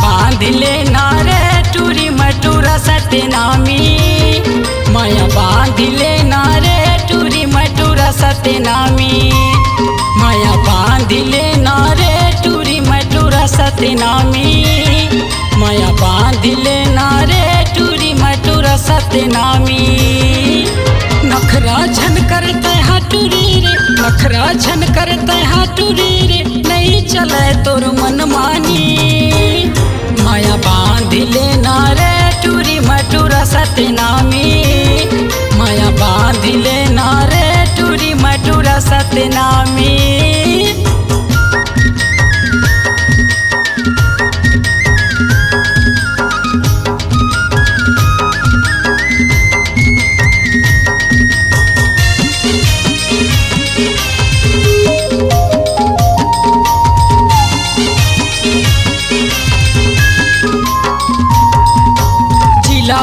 बांधिले नारे टूरी मटूरा सतनामी माया बांधिले नारे टूरी मटूरा सतनामी माया बांधिले नारे टूरी मटूरा सतनामी माया बांधिले नारे टूरी मटूरा सतनामी नखरा झन करते हाटूरी रे नखरा झन करते हाटूरी रे नहीं चले तोर मन मानी माया बांधिले नारे टूरी मटूरा सतनामी माया बांधिले नारे टूरी मटूरा सतनामी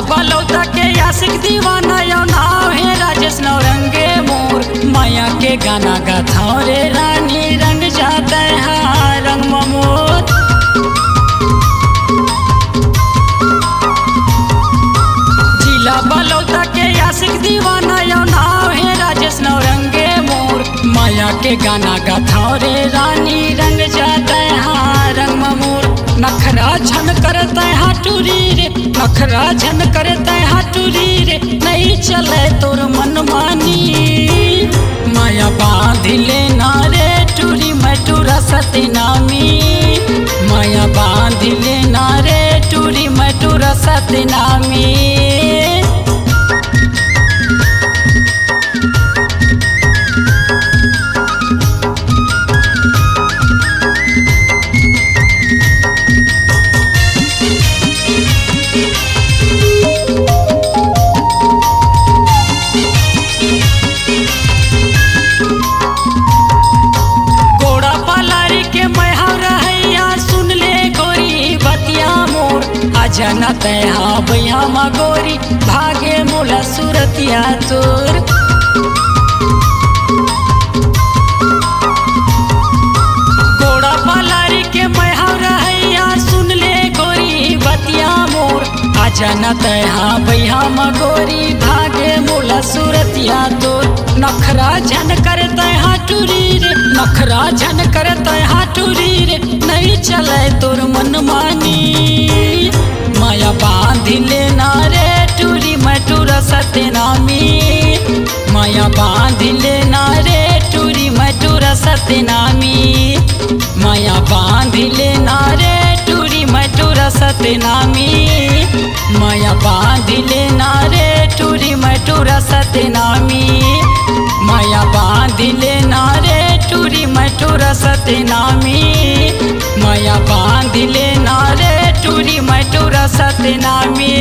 बलौता के आशिक दीवाना यो नाव है राजेश नौरंगे मोर माया के गाना गाथा रे रानी रंग जाता है रंग ममोर जिला बलौता के आशिक दीवाना यो नाव है राजेश नौरंगे मोर माया के गाना गाथा रे रानी रंग जाता है रंग ममोर नखरा झन करता है हाटूरी रे नखरा झन करता है हाटूरी रे नहीं चले तोर मन मानी माया बांधिले नारे टूरी मटूरा सतनामी माया बांधिले नारे टूरी मटूरा सतनामी जनते हाँ भैया मगोरी भागे मोला सूरतिया तोर गोड़ा पलारी के मैहरा हैया सुन ले गोरी बतिया मोर आ जनते हाँ भैया मगोरी भागे मोला सूरतिया तोर नखरा झन करते हाटूरी रे नखरा झन करते हाटूरी रे नहीं चले तोर मन मानी माया बांधिले नारे टूरी मटूरा सतनामी माया बांधिले नारे टूरी मटूरा सतनामी माया बांधिले नारे टूरी मटूरा सतनामी माया बांधिले नारे टूरी मटूरा सतनामी माया बांधिले नारे टूरी मटूरा सतनामी माया बांधिले नारे टूरी मटूरा सतनामी।